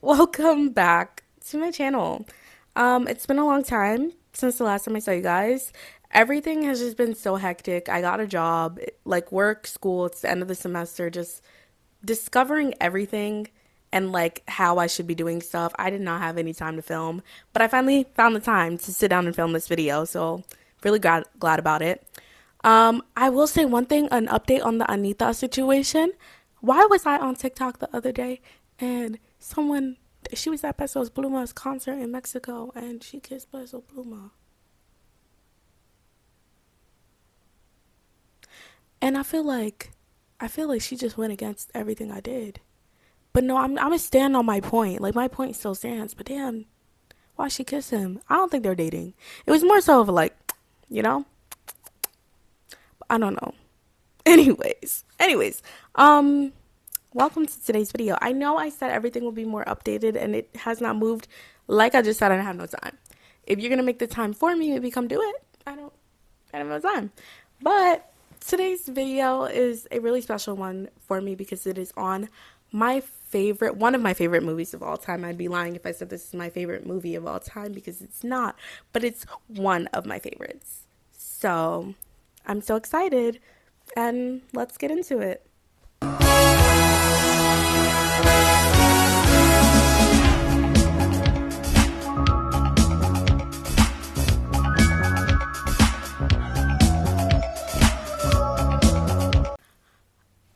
Welcome back to my channel. It's been a long time since the last time I saw you guys. Everything has just been so hectic. I got a job, like work, school, it's the end of the semester, just discovering everything and like how I should be doing stuff. I did not have any time to film, but I finally found the time to sit down and film this video, so really glad about it. I will say one thing, an update on the Anita situation. Why was I on TikTok the other day and she was at Peso Pluma's concert in Mexico and she kissed Peso Pluma. And I feel like she just went against everything I did. But no, I'm gonna stand on my point. Like my point still stands. But damn, why she kiss him? I don't think they're dating. It was more so of like, you know, I don't know. Anyways, welcome to today's video. I know I said everything will be more updated and it has not moved. Like I just said, I have no time. If you're gonna make the time for me, maybe come do it. I don't have no time. But today's video is a really special one for me because it is on one of my favorite movies of all time. I'd be lying if I said this is my favorite movie of all time because it's not, but it's one of my favorites. So I'm so excited and let's get into it.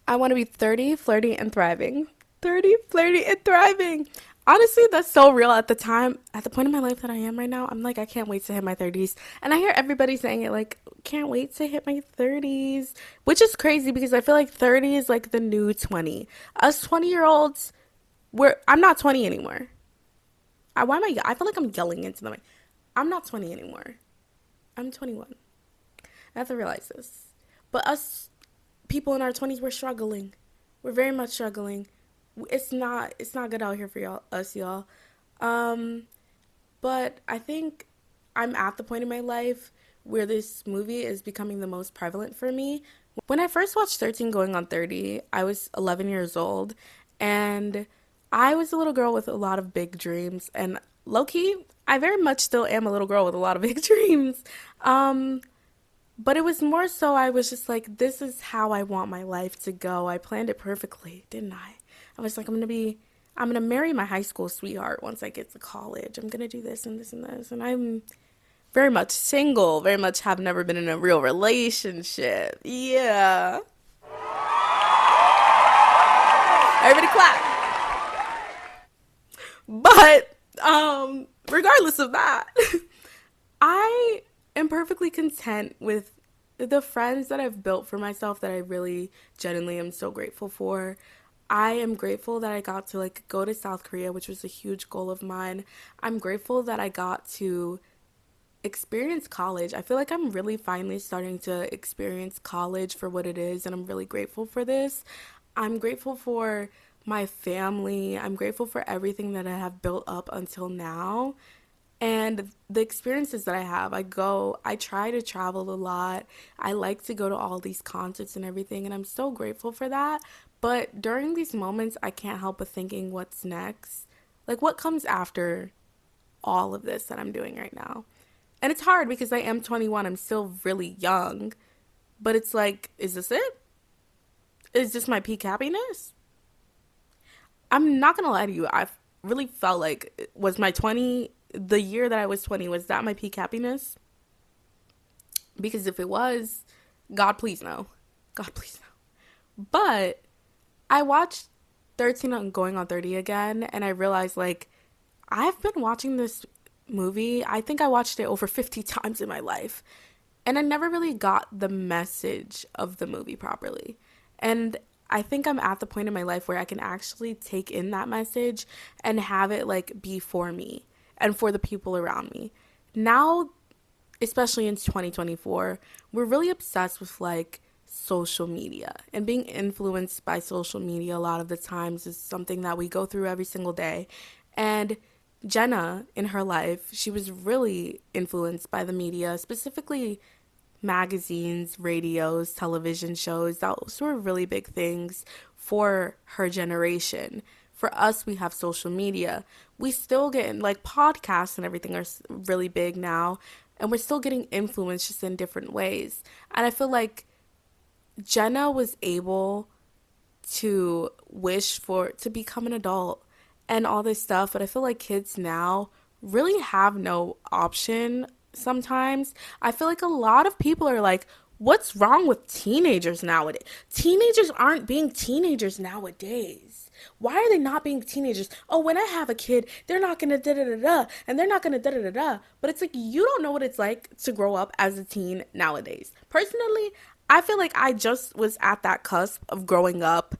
I want to be 30, flirty, and thriving. 30, flirty, and thriving. Honestly, that's so real at the time. At the point in my life that I am right now, I'm like, I can't wait to hit my 30s. And I hear everybody saying it like, can't wait to hit my 30s. Which is crazy because I feel like 30 is like the new 20. Us 20-year-olds, I'm not 20 anymore. I feel like I'm yelling into the mic. I'm not 20 anymore. I'm 21. I have to realize this. But us people in our 20s, we're struggling. We're very much struggling. It's not good out here for y'all. Um, but I think I'm at the point in my life where this movie is becoming the most prevalent for me. When I first watched 13 Going on 30, I was 11 years old and I was a little girl with a lot of big dreams and low key, I very much still am a little girl with a lot of big dreams. Um, but it was more so I was just like, this is how I want my life to go. I planned it perfectly, didn't I? I was like, I'm gonna marry my high school sweetheart once I get to college. I'm gonna do this and this and this. And I'm very much single, very much have never been in a real relationship. Yeah. Everybody clap. But regardless of that, I am perfectly content with the friends that I've built for myself that I really genuinely am so grateful for. I am grateful that I got to like go to South Korea, which was a huge goal of mine. I'm grateful that I got to experience college. I feel like I'm really finally starting to experience college for what it is, and I'm really grateful for this. I'm grateful for my family. I'm grateful for everything that I have built up until now and the experiences that I have. I try to travel a lot. I like to go to all these concerts and everything, and I'm so grateful for that. But during these moments, I can't help but thinking, what's next? Like, what comes after all of this that I'm doing right now? And it's hard because I am 21. I'm still really young. But it's like, is this it? Is this my peak happiness? I'm not gonna lie to you. I really felt like, was my 20, the year that I was 20, was that my peak happiness? Because if it was, God please no. God please no. But I watched 13 on Going on 30 again, and I realized like I've been watching this movie. I think I watched it over 50 times in my life, and I never really got the message of the movie properly. And I think I'm at the point in my life where I can actually take in that message and have it like be for me and for the people around me. Now, especially in 2024, we're really obsessed with like social media and being influenced by social media a lot of the times is something that we go through every single day. And Jenna in her life, she was really influenced by the media, specifically magazines, radios, television shows. Those were really big things for her generation. For us, we have social media. We still get like podcasts and everything are really big now, and we're still getting influenced just in different ways. And I feel like Jenna was able to wish for to become an adult and all this stuff, but I feel like kids now really have no option sometimes. I feel like a lot of people are like, what's wrong with teenagers nowadays? Teenagers aren't being teenagers nowadays. Why are they not being teenagers? Oh, when I have a kid, they're not gonna da da da da, and they're not gonna da da da da. But it's like you don't know what it's like to grow up as a teen nowadays. Personally, I feel like I just was at that cusp of growing up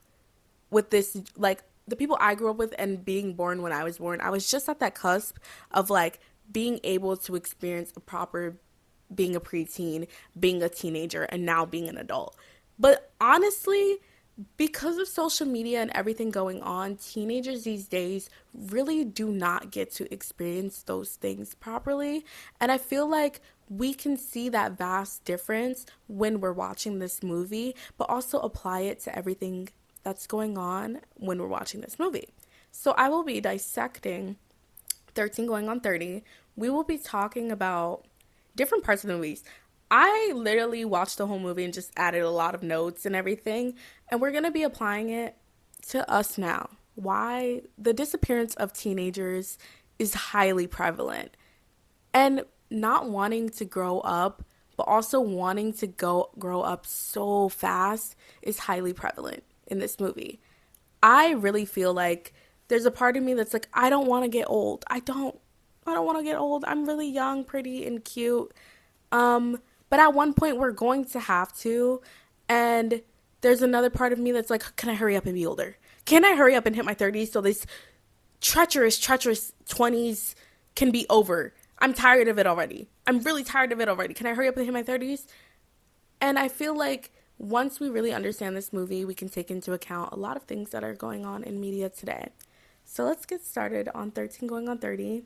with this, like the people I grew up with and being born when I was born. I was just at that cusp of like being able to experience a proper being a preteen, being a teenager, and now being an adult. But honestly, because of social media and everything going on, teenagers these days really do not get to experience those things properly. And I feel like we can see that vast difference when we're watching this movie, but also apply it to everything that's going on when we're watching this movie. So I will be dissecting 13 going on 30. We will be talking about different parts of the movies. I literally watched the whole movie and just added a lot of notes and everything, and we're going to be applying it to us now. Why the disappearance of teenagers is highly prevalent, and not wanting to grow up, but also wanting to grow up so fast is highly prevalent in this movie. I really feel like there's a part of me that's like, I don't want to get old. I don't want to get old. I'm really young, pretty, and cute. But at one point we're going to have to. And there's another part of me that's like, can I hurry up and be older? Can I hurry up and hit my 30s so this treacherous 20s can be over? I'm tired of it already. I'm really tired of it already. Can I hurry up and hit my 30s? And I feel like once we really understand this movie, we can take into account a lot of things that are going on in media today. So let's get started on 13 going on 30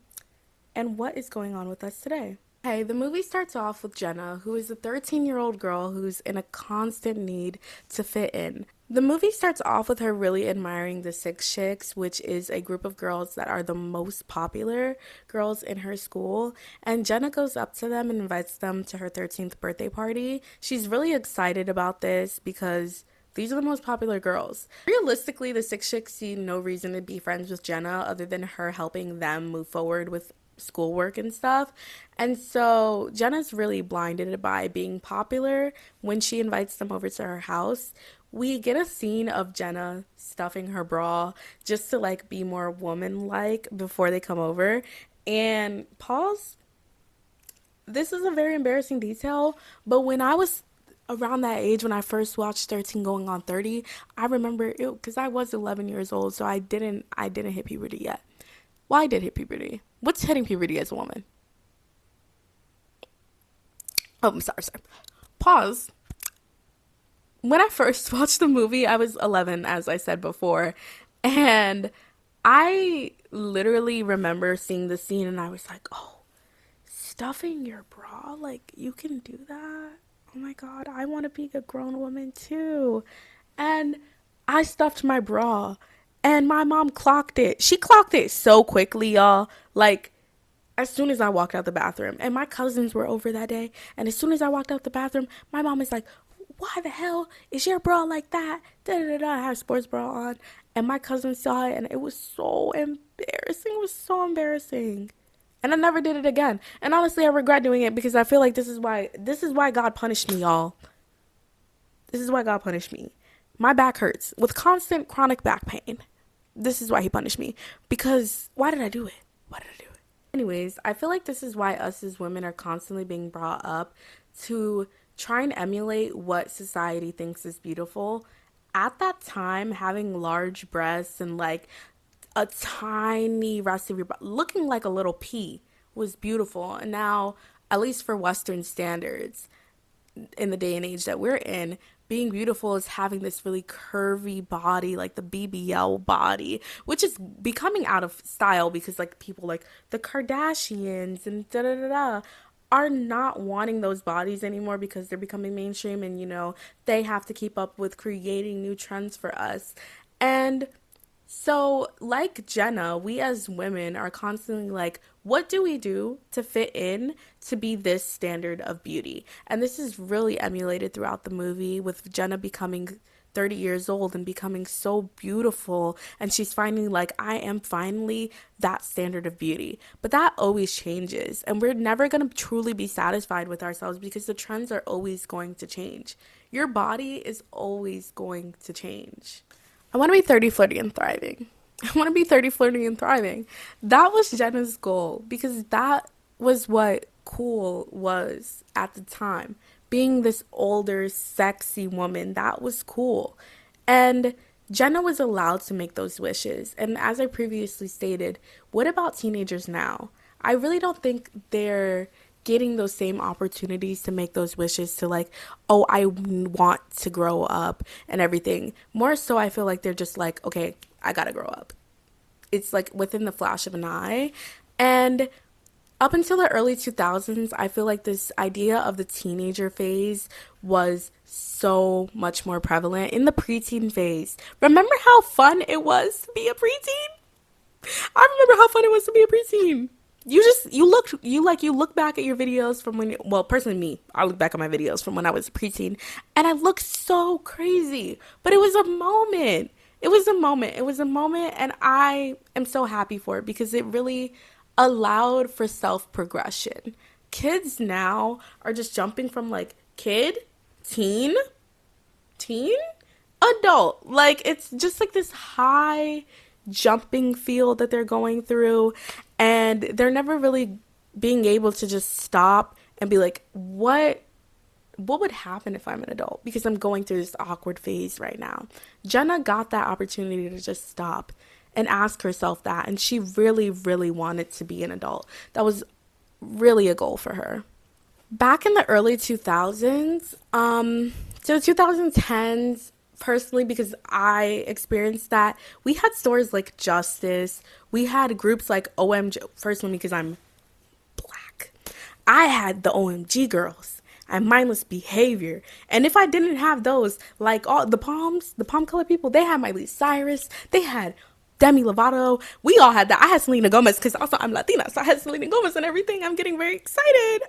and what is going on with us today. Hey, the movie starts off with Jenna, who is a 13-year-old girl who's in a constant need to fit in. The movie starts off with her really admiring the Six Chicks, which is a group of girls that are the most popular girls in her school. And Jenna goes up to them and invites them to her 13th birthday party. She's really excited about this because these are the most popular girls. Realistically, the Six Chicks see no reason to be friends with Jenna other than her helping them move forward with schoolwork and stuff. And so Jenna's really blinded by being popular when she invites them over to her house. We get a scene of Jenna stuffing her bra just to like be more woman-like before they come over. And pause. This is a very embarrassing detail, but when I was around that age when I first watched 13 going on 30, I remember it because I was 11 years old, so I didn't hit puberty yet. Well, I did hit puberty. What's hitting puberty as a woman? Oh, I'm sorry. Pause. When I first watched the movie, I was 11, as I said before, and I literally remember seeing the scene and I was like, oh, stuffing your bra? Like, you can do that? Oh my God, I want to be a grown woman too. And I stuffed my bra and my mom clocked it. She clocked it so quickly, y'all. Like, as soon as I walked out the bathroom, and my cousins were over that day, and as soon as I walked out the bathroom, my mom is like, why the hell is your bra like that? Da da da. I had a sports bra on, and my cousin saw it, and it was so embarrassing. It was so embarrassing. And I never did it again. And honestly, I regret doing it because I feel like this is why God punished me, y'all. This is why God punished me. My back hurts with constant chronic back pain. This is why he punished me. Because why did I do it? Why did I do it? Anyways, I feel like this is why us as women are constantly being brought up to try and emulate what society thinks is beautiful. At that time, having large breasts and like a tiny rest of your body, looking like a little pea was beautiful. And now, at least for Western standards, in the day and age that we're in, being beautiful is having this really curvy body, like the BBL body, which is becoming out of style because like people like the Kardashians and da da da da are not wanting those bodies anymore because they're becoming mainstream and they have to keep up with creating new trends for us. And So, like Jenna, we as women are constantly like, what do we do to fit in to be this standard of beauty? And this is really emulated throughout the movie with Jenna becoming 30 years old and becoming so beautiful. And she's finding, like, I am finally that standard of beauty. But that always changes. And we're never going to truly be satisfied with ourselves because the trends are always going to change. Your body is always going to change. I want to be 30, flirty, and thriving. I want to be 30, flirty, and thriving. That was Jenna's goal because that was what cool was at the time. Being this older, sexy woman, that was cool. And Jenna was allowed to make those wishes. And as I previously stated, what about teenagers now? I really don't think they're getting those same opportunities to make those wishes to like, oh, I want to grow up and everything. More so, I feel like they're just like, okay, I gotta grow up. It's like within the flash of an eye. And up until the early 2000s, I feel like this idea of the teenager phase was so much more prevalent. In the preteen phase, remember how fun it was to be a preteen? I remember how fun it was to be a preteen. You look back at your videos from when, well, personally me, I look back at my videos from when I was a preteen and I look so crazy, but it was a moment. It was a moment, and I am so happy for it because it really allowed for self progression. Kids now are just jumping from like kid, teen, teen, adult. Like it's just like this high jumping field that they're going through, and they're never really being able to just stop and be like, what would happen if I'm an adult? Because I'm going through this awkward phase right now. Jenna got that opportunity to just stop and ask herself that, and she really, really wanted to be an adult. That was really a goal for her. Back in the early 2000s, so 2010s, personally, because I experienced that, we had stores like Justice. We had groups like OMG, personally because I'm black. I had the OMG girls and mindless behavior. And if I didn't have those, like all the palm color people, they had Miley Cyrus, they had Demi Lovato. We all had that. I had Selena Gomez because also I'm Latina, so I had Selena Gomez and everything. I'm getting very excited.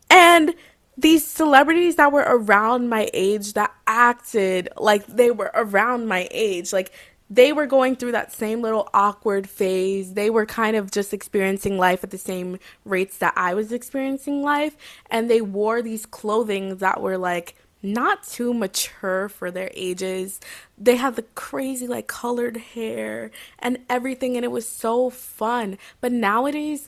And these celebrities that were around my age that acted like they were around my age, like they were going through that same little awkward phase. They were kind of just experiencing life at the same rates that I was experiencing life. And they wore these clothing that were like not too mature for their ages. They had the crazy like colored hair and everything. And it was so fun. But nowadays,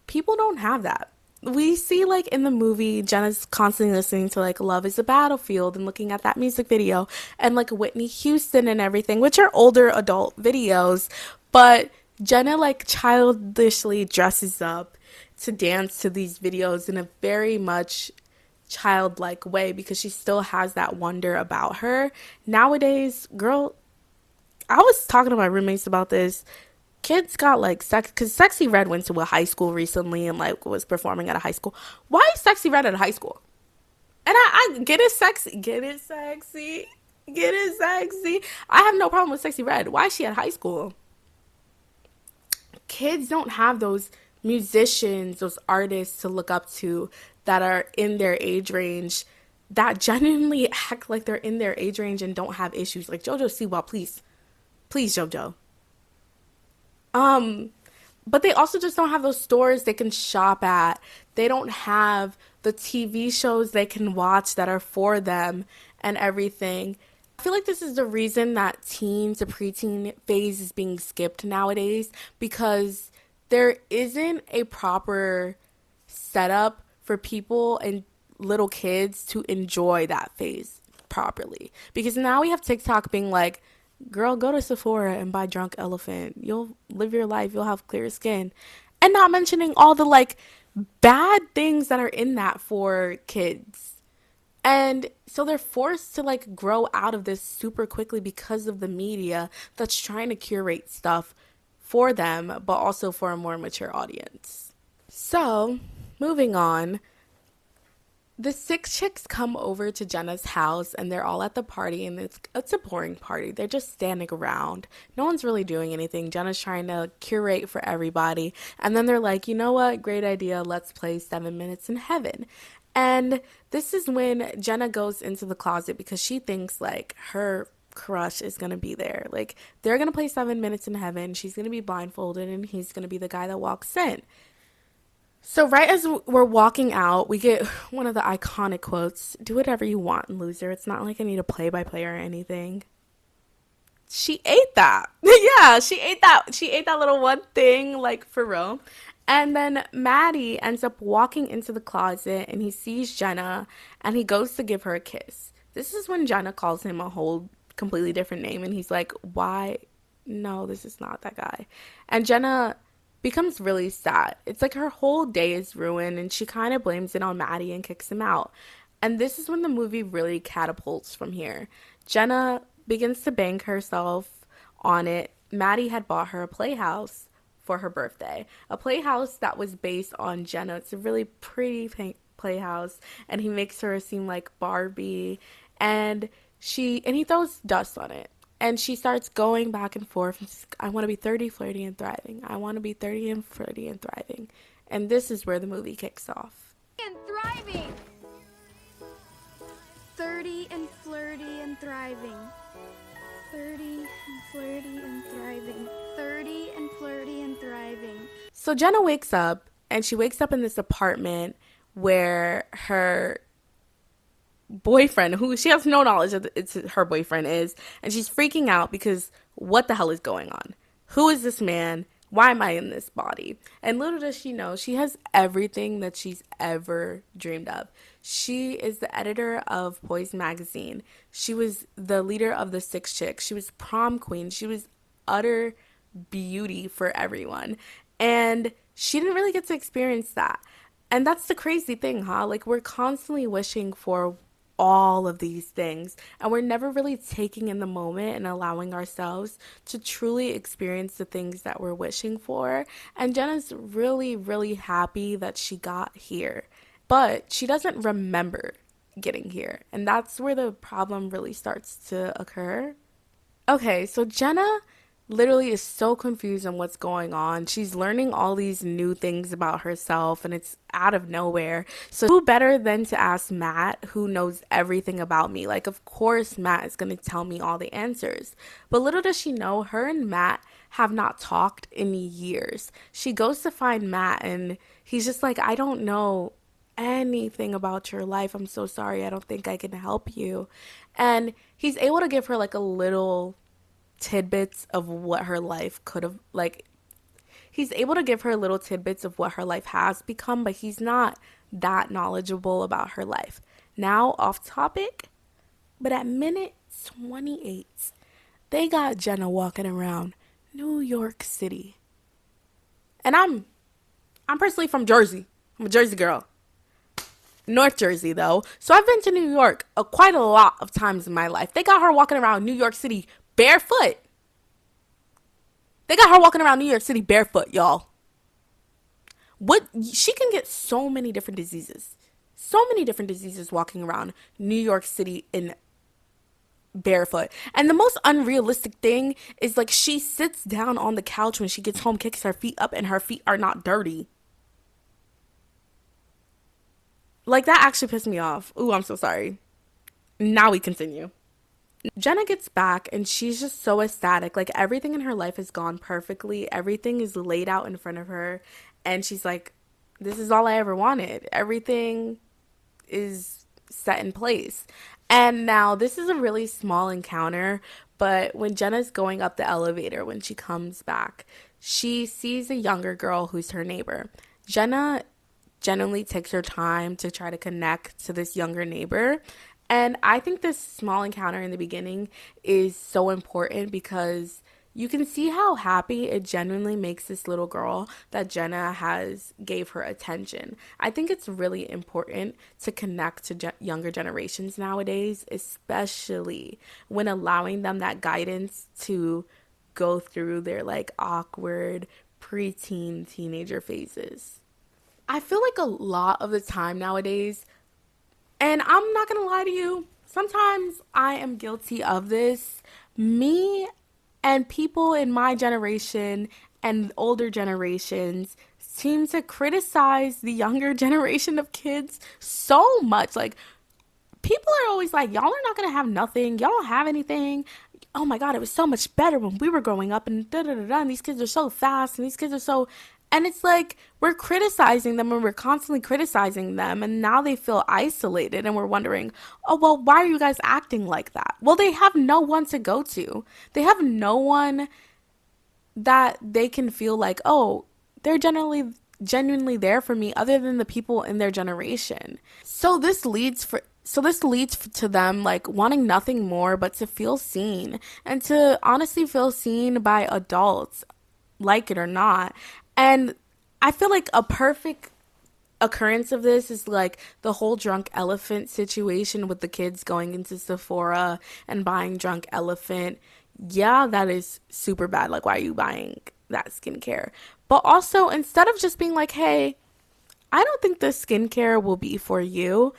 people don't have that. We see like in the movie Jenna's constantly listening to like Love is a Battlefield and looking at that music video and like Whitney Houston and everything, which are older adult videos, but Jenna like childishly dresses up to dance to these videos in a very much childlike way because she still has that wonder about her. Nowadays, girl, I was talking to my roommates about this. Kids got like sex because Sexy Red went to a high school recently and like was performing at a high school. Why is Sexy Red at a high school? And I get it sexy, get it sexy, get it sexy. I have no problem with Sexy Red. Why is she at high school? Kids don't have those musicians, those artists to look up to that are in their age range that genuinely act like they're in their age range and don't have issues. Like JoJo Siwa, please. Please, JoJo. But they also just don't have those stores they can shop at. They don't have the TV shows they can watch that are for them and everything. I feel like this is the reason that teen to preteen phase is being skipped nowadays because there isn't a proper setup for people and little kids to enjoy that phase properly. Because now we have TikTok being like, girl, go to Sephora and buy Drunk Elephant. You'll live your life. You'll have clear skin. And not mentioning all the like bad things that are in that for kids. And so they're forced to like grow out of this super quickly because of the media that's trying to curate stuff for them, but also for a more mature audience. So, moving on. The six chicks come over to Jenna's house and they're all at the party, and it's a boring party. They're just standing around. No one's really doing anything. Jenna's trying to curate for everybody. And then they're like, you know what? Great idea. Let's play 7 Minutes in Heaven. And this is when Jenna goes into the closet because she thinks like her crush is going to be there. Like they're going to play 7 Minutes in Heaven. She's going to be blindfolded and he's going to be the guy that walks in. So right as we're walking out, we get one of the iconic quotes, "Do whatever you want, loser. It's not like I need a play-by-play or anything." She ate that. Yeah, she ate that. She ate that little one thing, like for real. And then Maddie ends up walking into the closet and he sees Jenna and he goes to give her a kiss. This is when Jenna calls him a whole completely different name and he's like, "Why? No, this is not that guy." And Jenna becomes really sad. It's like her whole day is ruined and she kind of blames it on Maddie and kicks him out. And this is when the movie really catapults from here. Jenna begins to bank herself on it. Maddie had bought her a playhouse for her birthday, a playhouse that was based on Jenna. It's a really pretty playhouse, and he makes her seem like Barbie, and he throws dust on it. And she starts going back and forth. I want to be 30, flirty, and thriving. I want to be 30 and flirty and thriving. And this is where the movie kicks off. And thriving. 30 and flirty and thriving. 30 and flirty and thriving. 30 and flirty and thriving. So Jenna wakes up, and she wakes up in this apartment where her boyfriend, who she has no knowledge of it's her boyfriend is, and she's freaking out because what the hell is going on? Who is this man? Why am I in this body? And little does she know, she has everything that she's ever dreamed of. She is the editor of Poise magazine. She was the leader of the Six Chicks. She was prom queen. She was utter beauty for everyone. And she didn't really get to experience that. And that's the crazy thing, huh? Like, we're constantly wishing for all of these things, and we're never really taking in the moment and allowing ourselves to truly experience the things that we're wishing for. And Jenna's really, really happy that she got here, but she doesn't remember getting here, and that's where the problem really starts to occur. Okay, so Jenna literally is so confused on what's going on. She's learning all these new things about herself and it's out of nowhere. So who better than to ask Matt, who knows everything about me? Like, of course Matt is going to tell me all the answers. But little does she know, her and Matt have not talked in years. She goes to find Matt and he's just like, "I don't know anything about your life. I'm so sorry. I don't think I can help you." And he's able to give her like a little tidbits of what her life could have, like, he's able to give her little tidbits of what her life has become, but he's not that knowledgeable about her life. Now, off topic, but at minute 28, they got Jenna walking around New York City. And I'm personally from Jersey. I'm a Jersey girl. North Jersey, though. So I've been to New York quite a lot of times in my life. They got her walking around New York City barefoot. They got her walking around New York City barefoot, y'all. What? She can get so many different diseases. So many different diseases walking around New York City in barefoot. And the most unrealistic thing is, like, she sits down on the couch when she gets home, kicks her feet up, and her feet are not dirty. Like, that actually pissed me off. Ooh, I'm so sorry. Now we continue. Jenna gets back and she's just so ecstatic. Like, everything in her life has gone perfectly. Everything is laid out in front of her. And she's like, this is all I ever wanted. Everything is set in place. And now this is a really small encounter, but when Jenna's going up the elevator, when she comes back, she sees a younger girl who's her neighbor. Jenna genuinely takes her time to try to connect to this younger neighbor. And I think this small encounter in the beginning is so important because you can see how happy it genuinely makes this little girl that Jenna has gave her attention. I think it's really important to connect to younger generations nowadays, especially when allowing them that guidance to go through their like awkward preteen teenager phases. I feel like a lot of the time nowadays, And I'm not gonna lie to you, sometimes I am guilty of this. Me and people in my generation and older generations seem to criticize the younger generation of kids so much. Like, people are always like, y'all are not gonna have nothing, y'all don't have anything. Oh my god, it was so much better when we were growing up, and da da da da, and these kids are so fast, and these kids are so, and it's like we're criticizing them and we're constantly criticizing them, and now they feel isolated, and we're wondering, oh well, why are you guys acting like that? Well, they have no one to go to. They have no one that they can feel like, oh, they're generally genuinely there for me other than the people in their generation. So this leads to them like wanting nothing more but to feel seen, and to honestly feel seen by adults, like it or not. And I feel like a perfect occurrence of this is like the whole drunk elephant situation with the kids going into Sephora and buying drunk elephant. Yeah, that is super bad. Like, why are you buying that skincare? But also, instead of just being like, hey, I don't think this skincare will be for you,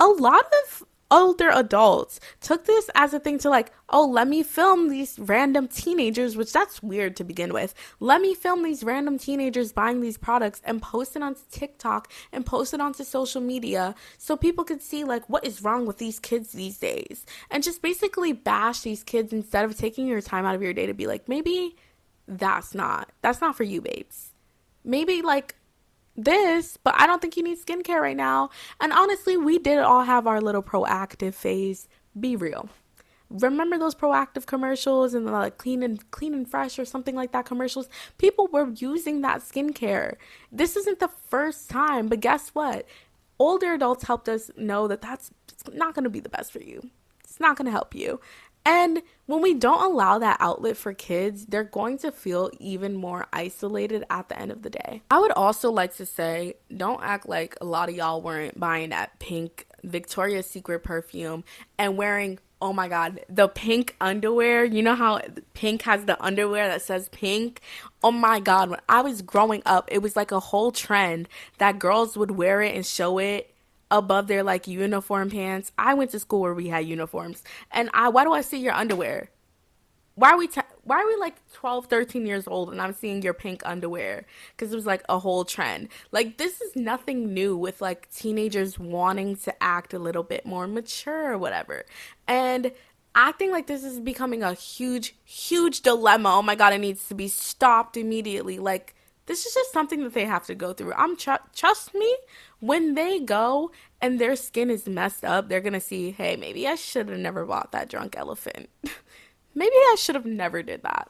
a lot of older adults took this as a thing to like, oh, let me film these random teenagers, which that's weird to begin with. Let me film these random teenagers buying these products and post it onto TikTok and post it onto social media so people could see like what is wrong with these kids these days. And just basically bash these kids instead of taking your time out of your day to be like, maybe that's not for you, babes. Maybe like this, but I don't think you need skincare right now. And honestly, we did all have our little proactive phase. Be real. Remember those proactive commercials and the like clean and fresh or something like that commercials? People were using that skincare. This isn't the first time, but guess what? Older adults helped us know that that's it's not going to be the best for you. It's not going to help you. And when we don't allow that outlet for kids, they're going to feel even more isolated at the end of the day. I would also like to say, don't act like a lot of y'all weren't buying that pink Victoria's Secret perfume and wearing, oh my God, the pink underwear. You know how pink has the underwear that says pink? Oh my God, when I was growing up, it was like a whole trend that girls would wear it and show it above their like uniform pants. I went to school where we had uniforms. And why do I see your underwear? Why are we like 12, 13 years old and I'm seeing your pink underwear? Cuz it was like a whole trend. Like, this is nothing new with like teenagers wanting to act a little bit more mature or whatever. And acting like this is becoming a huge dilemma. Oh my God, it needs to be stopped immediately. Like, this is just something that they have to go through. Trust me, when they go and their skin is messed up, they're gonna see, hey, maybe I should have never bought that drunk elephant. Maybe I should have never did that.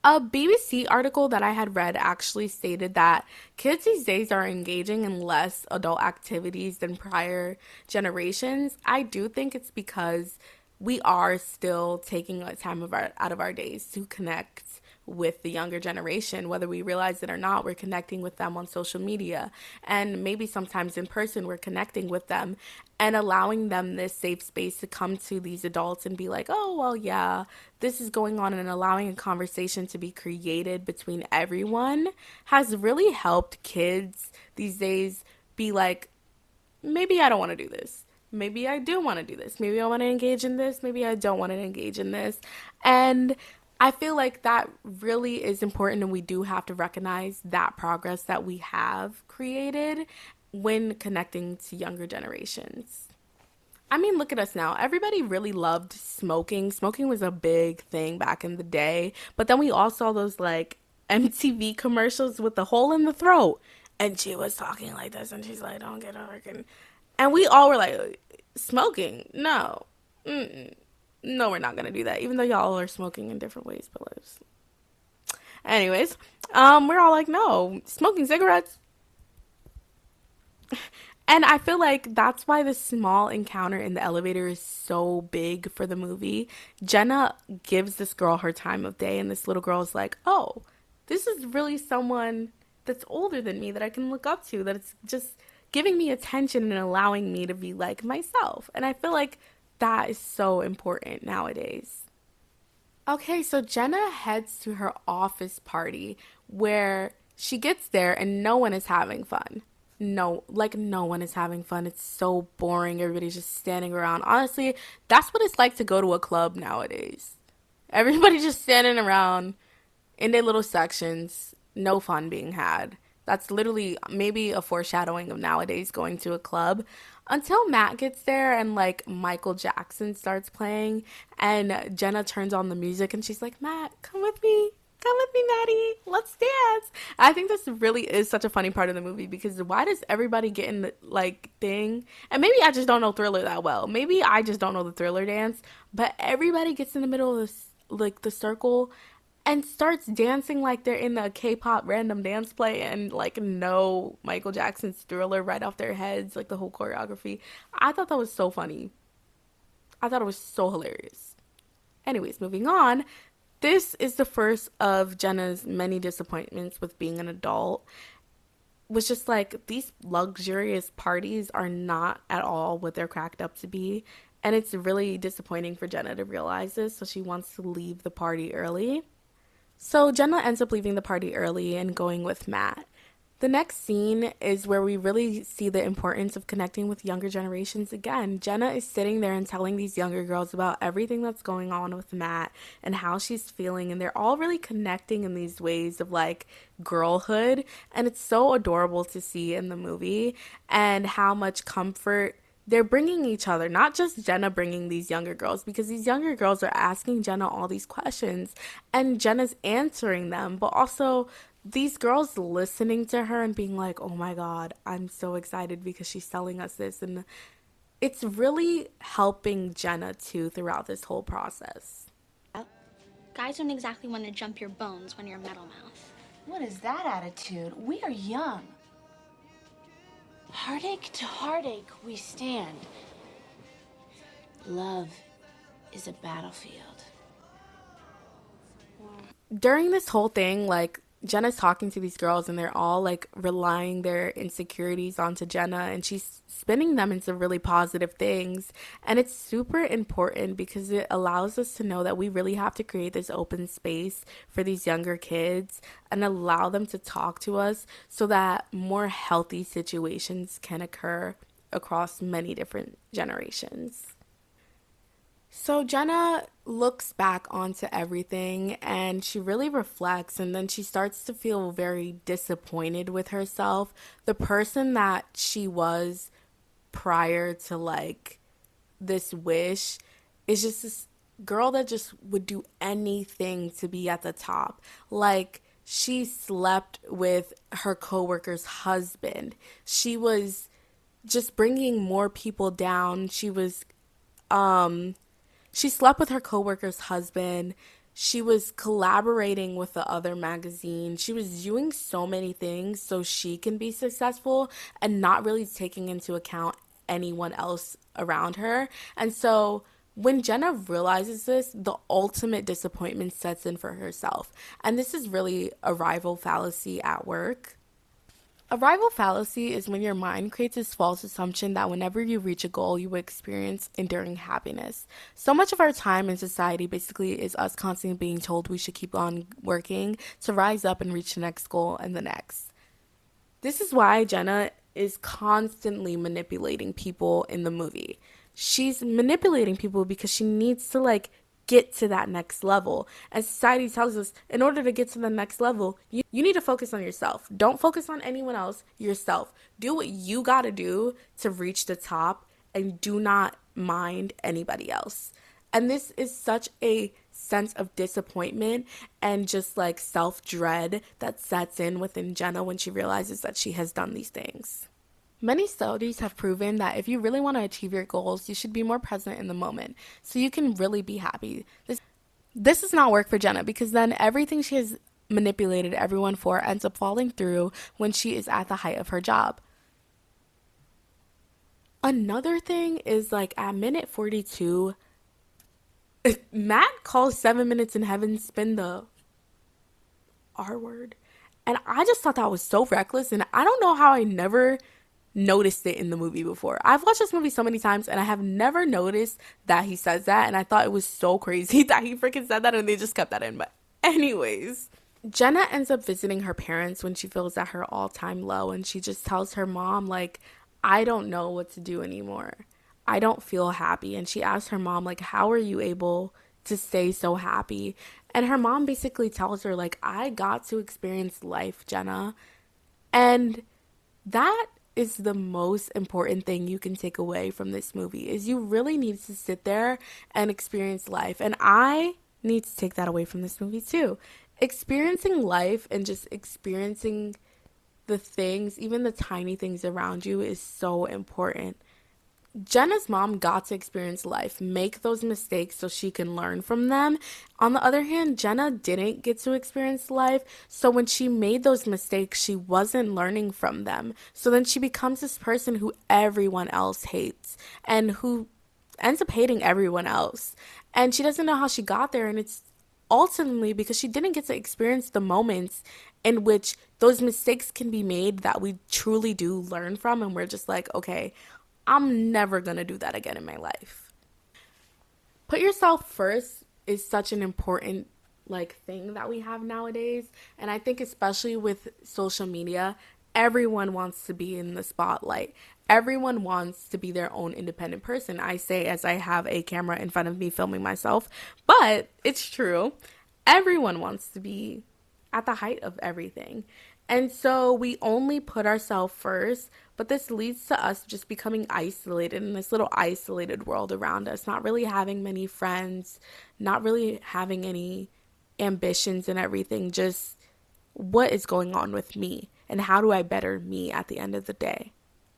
A BBC article that I had read actually stated that kids these days are engaging in less adult activities than prior generations. I do think it's because we are still taking a time out of our days to connect with the younger generation. Whether we realize it or not, we're connecting with them on social media, and maybe sometimes in person we're connecting with them and allowing them this safe space to come to these adults and be like, oh well, yeah, this is going on, and allowing a conversation to be created between everyone has really helped kids these days be like, maybe I don't want to do this. Maybe I do want to do this. Maybe I want to engage in this. Maybe I don't want to engage in this. And I feel like that really is important, and we do have to recognize that progress that we have created when connecting to younger generations. I mean, look at us now. Everybody really loved smoking. Smoking was a big thing back in the day. But then we all saw those like MTV commercials with the hole in the throat. And she was talking like this, and she's like, don't get over it. And we all were like, smoking? No. Mm-mm. No, we're not going to do that. Even though y'all are smoking in different ways. But let's... Anyways, we're all like, no, smoking cigarettes. And I feel like that's why the small encounter in the elevator is so big for the movie. Jenna gives this girl her time of day, and this little girl is like, oh, this is really someone that's older than me that I can look up to, that it's just giving me attention and allowing me to be like myself. And I feel like that is so important nowadays. Okay, so Jenna heads to her office party where she gets there and no one is having fun. No, like no one is having fun. It's so boring. Everybody's just standing around. Honestly, that's what it's like to go to a club nowadays. Everybody just standing around in their little sections, no fun being had. That's literally maybe a foreshadowing of nowadays going to a club until Matt gets there and like Michael Jackson starts playing and Jenna turns on the music and she's like, Matt, come with me. Come with me, Maddie. Let's dance. I think this really is such a funny part of the movie because why does everybody get in the like thing? And maybe I just don't know Thriller that well. Maybe I just don't know the Thriller dance, but everybody gets in the middle of this like the circle and starts dancing like they're in a K-pop random dance play and like know Michael Jackson's Thriller right off their heads, like the whole choreography. I thought that was so funny. I thought it was so hilarious. Anyways, moving on. This is the first of Jenna's many disappointments with being an adult. Was just like these luxurious parties are not at all what they're cracked up to be. And it's really disappointing for Jenna to realize this, so she wants to leave the party early. So Jenna ends up leaving the party early and going with Matt. The next scene is where we really see the importance of connecting with younger generations again. Jenna is sitting there and telling these younger girls about everything that's going on with Matt and how she's feeling, and they're all really connecting in these ways of like girlhood, and it's so adorable to see in the movie and how much comfort they're bringing each other, not just Jenna bringing these younger girls, because these younger girls are asking Jenna all these questions and Jenna's answering them, but also these girls listening to her and being like, oh my God, I'm so excited because she's telling us this. And it's really helping Jenna too throughout this whole process. Guys don't exactly want to jump your bones when you're metal mouth. What is that attitude? We are young. Heartache to heartache we stand. Love is a battlefield. During this whole thing, like, Jenna's talking to these girls and they're all like relying their insecurities onto Jenna and she's spinning them into really positive things. And it's super important because it allows us to know that we really have to create this open space for these younger kids and allow them to talk to us so that more healthy situations can occur across many different generations. So Jenna looks back onto everything and she really reflects, and then she starts to feel very disappointed with herself. The person that she was prior to like this wish is just this girl that just would do anything to be at the top. Like she slept with her coworker's husband. She was just bringing more people down. She slept with her coworker's husband. She was collaborating with the other magazine. She was doing so many things so she can be successful and not really taking into account anyone else around her. And so when Jenna realizes this, the ultimate disappointment sets in for herself. And this is really a rival fallacy at work. A rival fallacy is when your mind creates this false assumption that whenever you reach a goal, you will experience enduring happiness. So much of our time in society basically is us constantly being told we should keep on working to rise up and reach the next goal and the next. This is why Jenna is constantly manipulating people in the movie. She's manipulating people because she needs to like get to that next level. And society tells us in order to get to the next level, you need to focus on yourself. Don't focus on anyone else, yourself. Do what you got to do to reach the top and do not mind anybody else. And this is such a sense of disappointment and just like self-dread that sets in within Jenna when she realizes that she has done these things. Many studies have proven that if you really want to achieve your goals, you should be more present in the moment so you can really be happy. This does not work for Jenna because then everything she has manipulated everyone for ends up falling through when she is at the height of her job. Another thing is like at minute 42, Matt calls 7 Minutes in Heaven spin the R word. And I just thought that was so reckless, and I don't know how I never noticed it in the movie before. I've watched this movie so many times and I have never noticed that he says that, and I thought it was so crazy that he freaking said that and they just kept that in. But anyways, Jenna ends up visiting her parents when she feels at her all-time low, and she just tells her mom, like, I don't know what to do anymore. I don't feel happy. And she asks her mom, like, how are you able to stay so happy? And her mom basically tells her, like, I got to experience life, Jenna. And that is the most important thing you can take away from this movie is you really need to sit there and experience life. And I need to take that away from this movie too. Experiencing life and just experiencing the things, even the tiny things around you, is so important. Jenna's mom got to experience life, make those mistakes so she can learn from them. On the other hand, Jenna didn't get to experience life, so when she made those mistakes, she wasn't learning from them. So then she becomes this person who everyone else hates and who ends up hating everyone else. And she doesn't know how she got there, and it's ultimately because she didn't get to experience the moments in which those mistakes can be made that we truly do learn from, and we're just like, okay, I'm never gonna do that again in my life. Put yourself first is such an important thing that we have nowadays, and I think especially with social media, everyone wants to be in the spotlight. Everyone wants to be their own independent person. I say as I have a camera in front of me filming myself, but it's true. Everyone wants to be at the height of everything. And so we only put ourselves first, but this leads to us just becoming isolated in this little isolated world around us, not really having many friends, not really having any ambitions and everything, just what is going on with me and how do I better me at the end of the day.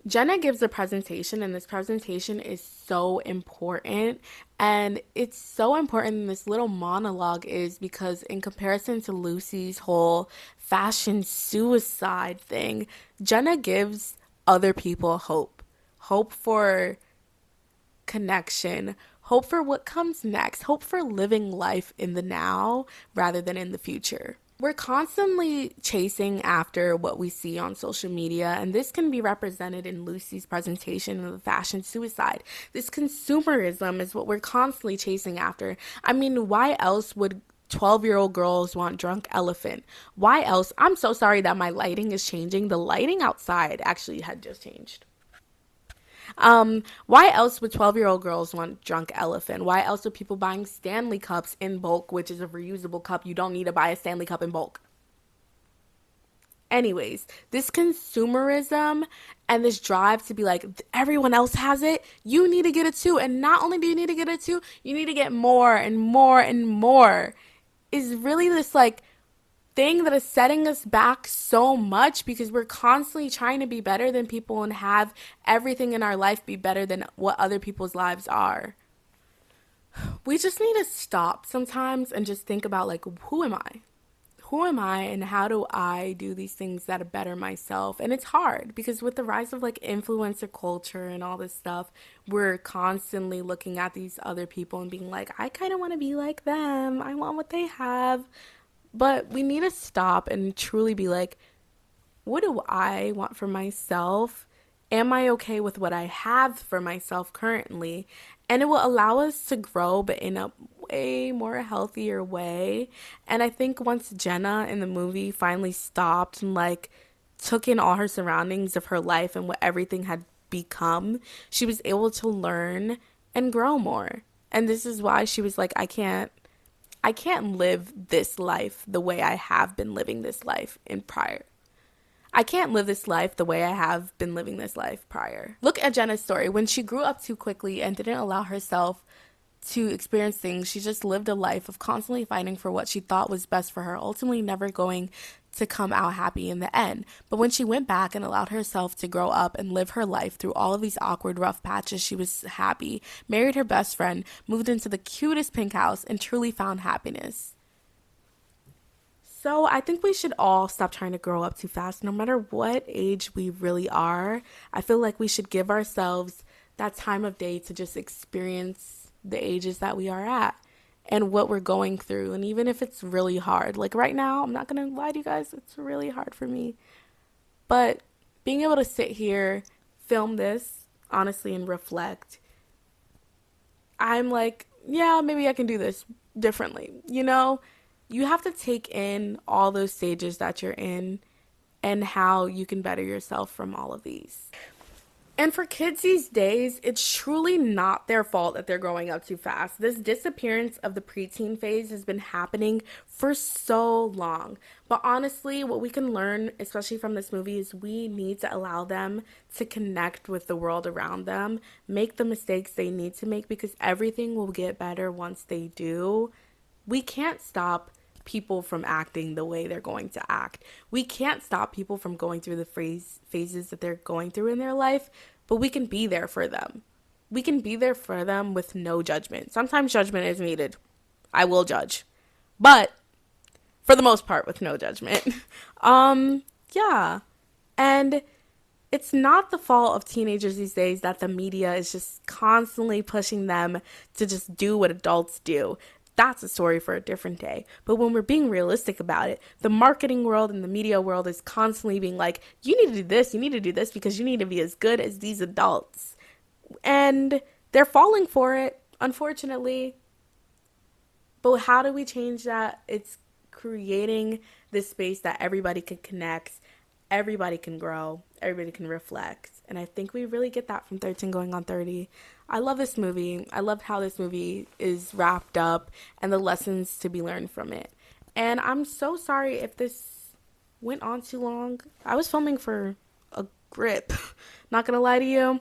Jenna gives a presentation, and this presentation is so important. And it's so important in this little monologue is because, in comparison to Lucy's whole fashion suicide thing, Jenna gives other people hope. Hope for connection, hope for what comes next, hope for living life in the now rather than in the future. We're constantly chasing after what we see on social media, and this can be represented in Lucy's presentation of the fashion suicide. This consumerism is what we're constantly chasing after. I mean, why else would 12-year-old girls want Drunk Elephant? Why else? I'm so sorry that my lighting is changing. The lighting outside actually had just changed. Why else would 12-year-old girls want Drunk Elephant? Why else would people buying Stanley cups in bulk, which is a reusable cup? You don't need to buy a Stanley cup in bulk. Anyways, this consumerism and this drive to be like, everyone else has it, you need to get it too. And not only do you need to get it too, you need to get more and more and more. Is really this thing that is setting us back so much because we're constantly trying to be better than people and have everything in our life be better than what other people's lives are. We just need to stop sometimes and just think about who am I? Who am I and how do I do these things that better myself? And it's hard because with the rise of influencer culture and all this stuff, we're constantly looking at these other people and being like, I kind of want to be like them. I want what they have. But we need to stop and truly be like, what do I want for myself? Am I okay with what I have for myself currently? And it will allow us to grow, but in a way more healthier way. And I think once Jenna in the movie finally stopped and took in all her surroundings of her life and what everything had become, she was able to learn and grow more. And this is why she was like, I can't live this life the way I have been living this life in prior. I can't live this life the way I have been living this life prior. Look at Jenna's story. When she grew up too quickly and didn't allow herself to experience things, she just lived a life of constantly fighting for what she thought was best for her, ultimately never going to come out happy in the end. But when she went back and allowed herself to grow up and live her life through all of these awkward, rough patches, she was happy, married her best friend, moved into the cutest pink house, and truly found happiness. So I think we should all stop trying to grow up too fast, no matter what age we really are. I feel like we should give ourselves that time of day to just experience the ages that we are at and what we're going through. And even if it's really hard, right now, I'm not going to lie to you guys, it's really hard for me. But being able to sit here, film this, honestly, and reflect, I'm like, yeah, maybe I can do this differently, you have to take in all those stages that you're in and how you can better yourself from all of these. And for kids these days, it's truly not their fault that they're growing up too fast. This disappearance of the preteen phase has been happening for so long. But honestly, what we can learn, especially from this movie, is we need to allow them to connect with the world around them, make the mistakes they need to make, because everything will get better once they do. We can't stop people from acting the way they're going to act. We can't stop people from going through the phases that they're going through in their life, but we can be there for them. We can be there for them with no judgment. Sometimes judgment is needed. I will judge. But for the most part, with no judgment. Yeah. And it's not the fault of teenagers these days that the media is just constantly pushing them to just do what adults do. That's a story for a different day. But when we're being realistic about it, the marketing world and the media world is constantly being like, you need to do this, you need to do this because you need to be as good as these adults. And they're falling for it, unfortunately. But how do we change that? It's creating this space that everybody can connect, everybody can grow, everybody can reflect. And I think we really get that from 13 going on 30. I love this movie. I love how this movie is wrapped up and the lessons to be learned from it. And I'm so sorry if this went on too long. I was filming for a grip, not gonna lie to you.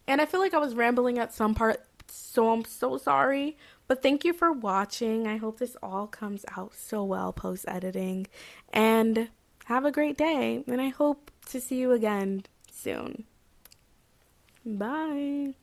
And I feel like I was rambling at some part, so I'm so sorry. But thank you for watching. I hope this all comes out so well post-editing. And have a great day. And I hope to see you again soon. Bye.